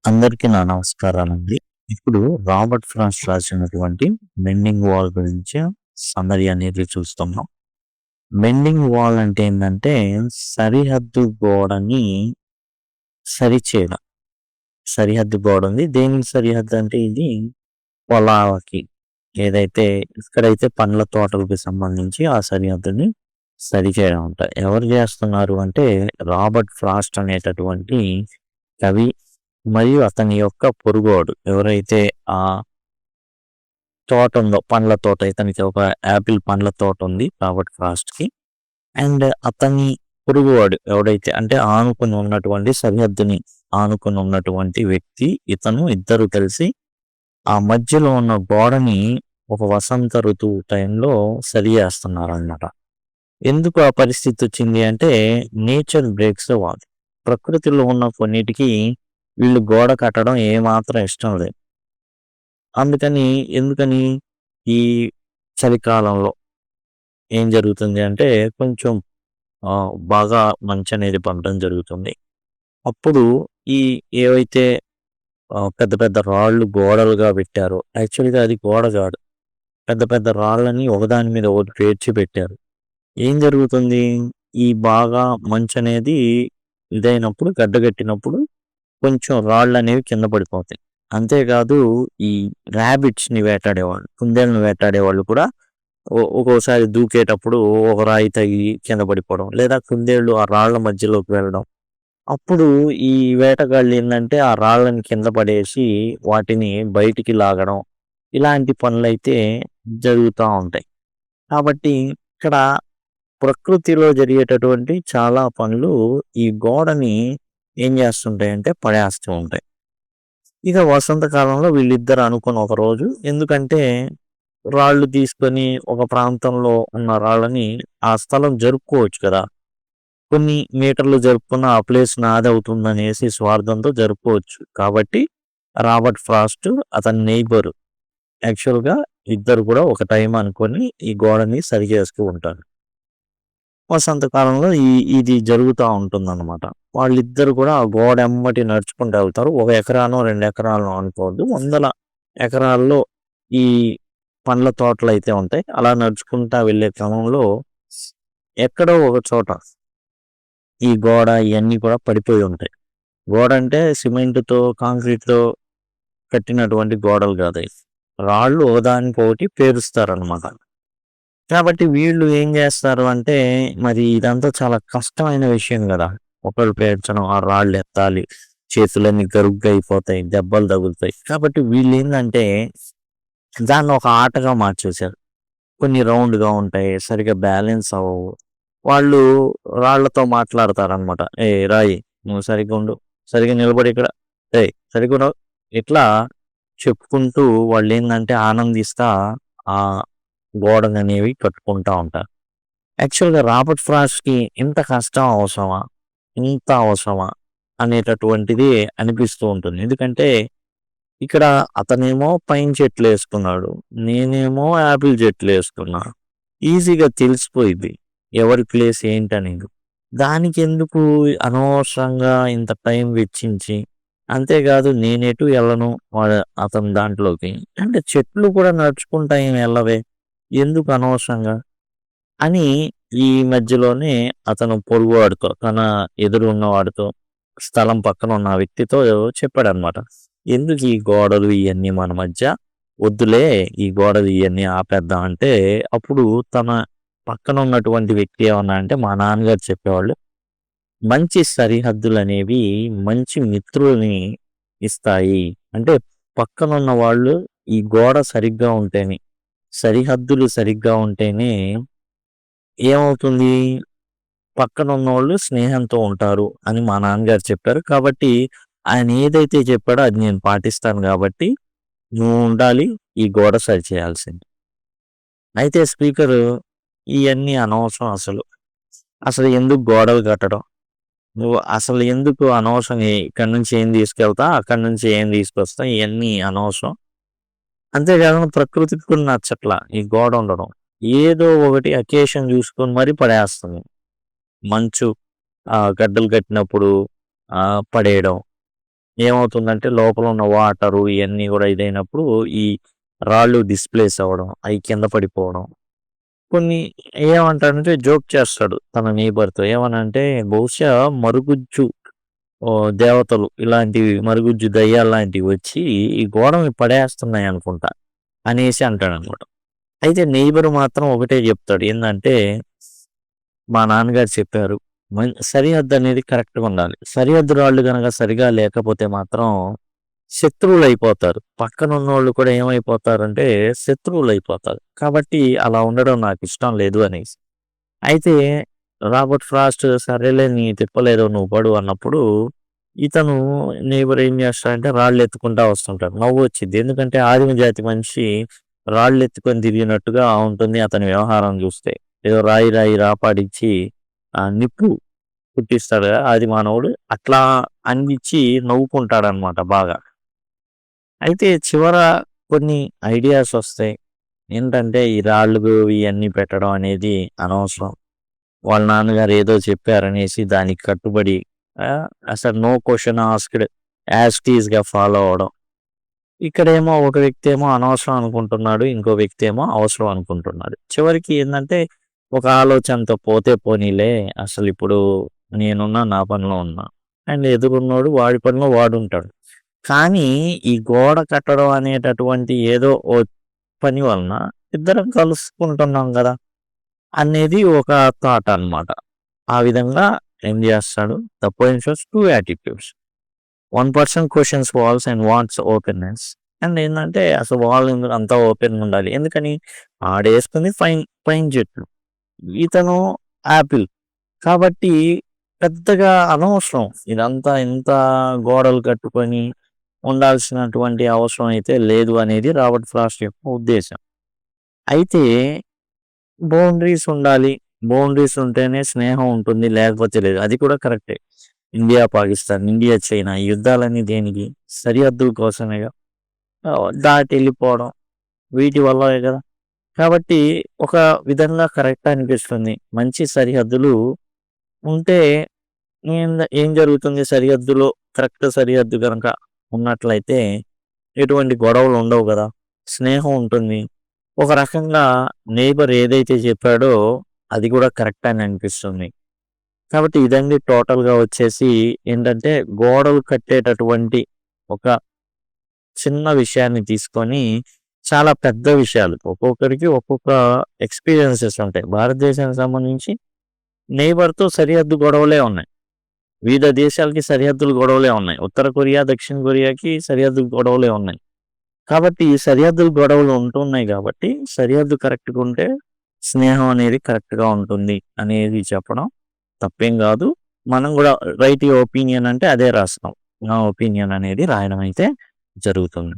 అందరికీ నా నమస్కారాలండి. ఇప్పుడు రాబర్ట్ ఫ్రాస్ట్ రాసినటువంటి 'మెండింగ్ వాల్' గురించి సమ్మరీ అనేది చూస్తున్నాం. మెండింగ్ వాల్ అంటే ఏందంటే, సరిహద్దు గోడని సరిచేయడం. సరిహద్దు గోడ ఉంది. దేనికి సరిహద్దు అంటే ఇది పొలాలకి. ఏదైతే ఇక్కడైతే పండ్ల తోటలకి సంబంధించి ఆ సరిహద్దుని సరిచేయడం అంట. ఎవరు చేస్తున్నారు అంటే, రాబర్ట్ ఫ్రాస్ట్ అనేటటువంటి కవి మరియు అతని యొక్క పొరుగువాడు ఎవరైతే ఆ తోట ఉందో పండ్ల తోట, ఇతనికి ఒక యాపిల్ పండ్ల తోట ఉంది రాబర్ట్ ఫ్రాస్ట్ కి. అండ్ అతని పొరుగువాడు ఎవడైతే అంటే ఆనుకుని ఉన్నటువంటి సరిహద్దుని ఆనుకుని ఉన్నటువంటి వ్యక్తి ఇతను ఇద్దరు కలిసి ఆ మధ్యలో ఉన్న గోడని ఒక వసంత ఋతువు టైంలో సరి చేస్తున్నారు అన్నమాట. ఎందుకు ఆ పరిస్థితి వచ్చింది అంటే, నేచర్ బ్రేక్స్ ద వాల్. ప్రకృతిలో ఉన్న కొన్నిటికి వీళ్ళు గోడ కట్టడం ఏమాత్రం ఇష్టం లేదు. అందుకని ఎందుకని ఈ చలికాలంలో ఏం జరుగుతుంది అంటే కొంచెం బాగా మంచు అనేది పడడం జరుగుతుంది. అప్పుడు ఈ ఏవైతే పెద్ద పెద్ద రాళ్ళు గోడలుగా పెట్టారో, యాక్చువల్‌గా అది గోడ కాదు. పెద్ద పెద్ద రాళ్ళని ఒకదాని మీద ఒకటి పేర్చి పెట్టారు. ఏం జరుగుతుంది? ఈ బాగా మంచనేది ఇదైనప్పుడు గడ్డగట్టినప్పుడు కొంచెం రాళ్ళనేవి కింద పడిపోతాయి. అంతేకాదు ఈ ర్యాబిట్స్‌ని వేటాడేవాళ్ళు, కుందేళ్ళని వేటాడేవాళ్ళు కూడా ఒక్కోసారి దూకేటప్పుడు ఒక రాయి తగిలి కింద పడిపోవడం, లేదా కుందేళ్ళు ఆ రాళ్ళ మధ్యలోకి వెళ్ళడం. అప్పుడు ఈ వేటగాళ్ళు ఏందంటే ఆ రాళ్ళని కింద పడేసి వాటిని బయటికి లాగడం, ఇలాంటి పనులైతే జరుగుతా ఉంటాయి. కాబట్టి ఇక్కడ ప్రకృతిలో జరిగేటటువంటి చాలా పనులు ఈ గోడని ఏం చేస్తుంటాయంటే పడేస్తూ ఉంటాయి. ఇక వసంతకాలంలో వీళ్ళిద్దరు అనుకుని ఒక రోజు ఎందుకంటే రాళ్ళు తీసుకొని ఒక ప్రాంతంలో ఉన్న రాళ్ళని ఆ స్థలం జరుపుకోవచ్చు కదా! కొన్ని మీటర్లు జరుపుకున్న ఆ ప్లేస్ నాదవుతుందనేసి స్వార్థంతో జరుపుకోవచ్చు. కాబట్టి రాబర్ట్ ఫ్రాస్ట్ అతని నెయిబర్ యాక్చువల్‌గా ఇద్దరు కూడా ఒక టైం అనుకోని ఈ గోడని సరి చేస్తూ ఉంటారు. వసంతకాలంలో ఇది జరుగుతా ఉంటుందన్నమాట. వాళ్ళిద్దరు కూడా ఆ గోడ ఎమ్మటి నడుచుకుంటూ వెళ్తారు. 1 ఎకరానో, 2 ఎకరాలనో అనుకోవద్దు. వందల ఎకరాల్లో ఈ పండ్ల తోటలైతే ఉంటాయి. అలా నడుచుకుంటా వెళ్ళే క్రమంలో ఎక్కడో ఒక చోట ఈ గోడ ఇయన్నీ కూడా పడిపోయి ఉంటాయి. గోడ అంటే సిమెంట్‌తో, కాంక్రీట్‌తో కట్టినటువంటి గోడలు కాదయి. రాళ్ళు ఒకదానికొకటి పేరుస్తారనమాట. కాబట్టి వీళ్ళు ఏం చేస్తారు అంటే, మరి ఇదంతా చాలా కష్టమైన విషయం గదా! ఒకళ్ళు పేర్చడం, ఆ రాళ్ళెత్తాలి, చేతులన్నీ గరుగ్గా అయిపోతాయి, దెబ్బలు తగులుతాయి. కాబట్టి వీళ్ళేందంటే, దాన్ని ఒక ఆటగా మార్చేశారు. కొన్ని రౌండ్‌గా ఉంటాయి, సరిగ్గా బ్యాలెన్స్ అవ్వవు. వాళ్ళు రాళ్ళతో మాట్లాడతారనమాట. "ఏయ్! రాయి నువ్వు సరిగ్గా ఉండు. సరిగ్గా నిలబడు ఇక్కడ. ఏయ్! సరిగ్గా ఉండవు." ఇట్లా చెప్పుకుంటూ వాళ్ళేందంటే ఆనందిస్తా ఆ గోడననేవి కట్టుకుంటా ఉంటారు. యాక్చువల్‌గా రాబర్ట్ ఫ్రాస్ట్‌కి ఇంత కష్టం అవసరమా? ఇంత అవసరమా? అనేటటువంటిది అనిపిస్తూ ఉంటుంది. ఎందుకంటే ఇక్కడ అతనేమో పైన్ చెట్లేసుకున్నాడు. నేనేమో యాపిల్ చెట్లేసుకున్నా. ఈజీగా తెలిసిపోయిద్ది. ఎవరి ప్లేస్ ఏంటనేది. దానికెందుకు అనవసరంగా ఇంత టైం వెచ్చించి, అంతేకాదు నేనెటు ఎళ్ళను అతని దాంట్లోకి. అంటే చెట్లు కూడా నడుచుకుంటా ఏమి ఎళ్ళవే. ఎందుకు అనవసరంగా? అని ఈ మధ్యలోనే అతను పొరుగువాడితో, తన ఎదురున్న వాడితో, స్థలం పక్కన ఉన్న వ్యక్తితో చెప్పాడనమాట. ఎందుకు ఈ గోడలు ఇయన్నీ మన మధ్య? వద్దులే ఈ గోడలు ఇయన్నీ ఆపేద్దాం అంటే, అప్పుడు తన పక్కన ఉన్నటువంటి వ్యక్తి ఏమన్నా అంటే, మా నాన్నగారు చెప్పేవాళ్ళు, మంచి సరిహద్దులనేవి మంచి మిత్రులని ఇస్తాయి. అంటే పక్కనున్న వాళ్ళు ఈ గోడ సరిగ్గా ఉంటేనే, సరిహద్దులు సరిగ్గా ఉంటేనే ఏమవుతుంది? పక్కనున్నోళ్ళు స్నేహంతో ఉంటారు అని మా నాన్నగారు చెప్పారు. కాబట్టి ఆయన ఏదైతే చెప్పాడో అది నేను పాటిస్తాను గాబట్టి, నువ్వు ఉండాలి. ఈ గోడ సరిచేయాల్సింది. అయితే స్పీకరు ఇయన్నీ అనవసరం అసలు. అసలు ఎందుకు గోడలు కట్టడం? నువ్వు అసలు ఎందుకు అనవసరం ఇక్కడి నుంచి ఏం తీసుకెళ్తా? అక్కడి నుంచి ఏం తీసుకొస్తా? ఇయన్నీ అనవసరం. అంతేకాకుండా ప్రకృతికి కూడా నచ్చట్లా ఈ గోడ ఉండడం. ఏదో ఒకటి అకేషన్ చూసుకొని మరీ పడేస్తుంది. మంచు గడ్డలు కట్టినప్పుడు పడేయడం. ఏమవుతుందంటే లోపల ఉన్న వాటరు ఇయన్నీ గూడా ఇదైనప్పుడు ఈ రాళ్ళు డిస్‌ప్లేస్ అవ్వడం, అయి కింద పడిపోవడం. కొన్ని ఏమంటాడంటే జోక్ చేస్తాడు తన నెయిబర్‌తో. ఏమనంటే బహుశా మరుగుజ్జు దేవతలు ఇలాంటివి మరుగుజ్జు దెయ్యాల్లాంటివి వచ్చి ఈ గోడ మీద పడేస్తున్నాయనుకుంటా అనేసి అంటాడనమాట. అయితే నెయిబర్ మాత్రం ఒకటే జెప్తాడు. ఏందంటే, మా నాన్నగారు చెప్పారు. సరిహద్దనేది కరెక్ట్‌గుండాలి. సరిహద్దు రాళ్ళు గనక సరిగా లేకపోతే మాత్రం శత్రువులైపోతారు. పక్కనున్నోళ్ళు కూడా ఏమైపోతారంటే శత్రువులైపోతారు. కాబట్టి అలా ఉండడం నాకిష్టం లేదు అనేసి. అయితే రాబర్ట్ ఫ్రాస్ట్ సరేలే నీ తిప్పలేదో నువ్వు పడు అన్నప్పుడు, ఇతను నెయిబర్ ఏం చేస్తాడంటే రాళ్ళెత్తుకుంటా వస్తుంటాడు. నవ్వొచ్చిద్ది. ఎందుకంటే ఆదిమ జాతి మనిషి రాళ్ళెత్తుకొని తిరిగినట్టుగా ఉంటుంది అతని వ్యవహారం చూస్తే. ఏదో రాయి రాయి రాపాడిచ్చి నిప్పు పుట్టిస్తాడు కదా ఆది మానవుడు. అట్లా అనిపిచ్చి నవ్వుకుంటాడనమాట బాగా. అయితే చివర కొన్ని ఐడియాస్ వస్తాయి. ఏంటంటే ఈ రాళ్ళు ఇయన్నీ పెట్టడం అనేది అనవసరం. వాళ్ళ నాన్నగారు ఏదో చెప్పారనేసి దానికి కట్టుబడి అసలు no question asked as it ఈస్‌గా ఫాలో అవ్వడం. ఇక్కడేమో ఒక వ్యక్తి ఏమో అనవసరం అనుకుంటున్నాడు. ఇంకో వ్యక్తి ఏమో అవసరం అనుకుంటున్నాడు. చివరికి ఏందంటే ఒక ఆలోచనతో పోతే పోనీలే అసలిప్పుడు నేనున్నా నా పనిలో ఉన్నా. అండ్ ఎదురున్నోడు వాడి పనిలో వాడుంటాడు. కానీ ఈ గోడ కట్టడం అనేటటువంటి ఏదో ఓ పని వలన ఇద్దరం కలుసుకుంటున్నాం గదా! అనేది ఒక థాట్ అన్నమాట. ఆ విధంగా ఏం జేస్తాడు? The poem shows 2 attitudes. One person questions walls and wants openness. And ఏందంటే అసలు వాల్ ఎందుకు అంతా ఓపెన్‌గా ఉండాలి. ఎందుకని? ఆడేసుకుంది పైన్ చెట్లు. ఇతను యాపిల్. కాబట్టి పెద్దగా అనవసరం. ఇదంతా ఇంత గోడలు కట్టుకొని ఉండాల్సినటువంటి అవసరం అయితే లేదు అనేది రాబర్ట్ ఫ్రాస్ట్ యొక్క ఉద్దేశం. అయితే బౌండరీస్ ఉండాలి. బౌండరీస్ ఉంటేనే స్నేహం ఉంటుంది. లేకపోతే లేదు. అది కూడా కరెక్టే. ఇండియా, పాకిస్తాన్, ఇండియా, చైనా ఈ యుద్ధాలన్నీ దేనికి? సరిహద్దుల కోసమేగా. దాటి ఎళ్ళిపోవడం వీటి వల్లే గదా! కాబట్టి ఒక విధంగా కరెక్ట్ అనిపిస్తుంది. మంచి సరిహద్దులు ఉంటే ఏం జరుగుతుంది సరిహద్దులో కరెక్ట్ సరిహద్దు గనక ఉన్నట్లయితే ఎటువంటి గొడవలు ఉండవు గదా! స్నేహం ఉంటుంది. ఒక రకంగా నెయిబర్ ఏదైతే చెప్పాడో అది కూడా కరెక్ట్ అని అనిపిస్తుంది. కాబట్టి ఇదండి టోటల్‌గా వచ్చేసి ఏంటంటే గోడలు కట్టేటటువంటి ఒక చిన్న విషయాన్ని తీసుకొని చాలా పెద్ద విషయాలు ఒక్కొక్కరికి ఒక్కొక్క ఎక్స్‌పీరియన్సెస్ ఉంటాయి. భారతదేశానికి సంబంధించి నెయిబర్‌తో సరిహద్దు గొడవలే ఉన్నాయి. వివిధ దేశాలకి సరిహద్దులు గొడవలే ఉన్నాయి. ఉత్తర కొరియా, దక్షిణ కొరియాకి సరిహద్దు గొడవలే ఉన్నాయి. కాబట్టి ఈ సరిహద్దులు గొడవలు ఉంటున్నాయి కాబట్టి సరిహద్దు కరెక్ట్‌గా ఉంటే స్నేహం అనేది కరెక్ట్‌గా ఉంటుంది అనేది చెప్పడం తప్పేం గాదు. మనం గూడా రైట్ యువర్ ఒపీనియన్ అంటే అదే రాస్తాం. నా ఒపీనియన్ అనేది రాయడం అయితే జరుగుతుంది.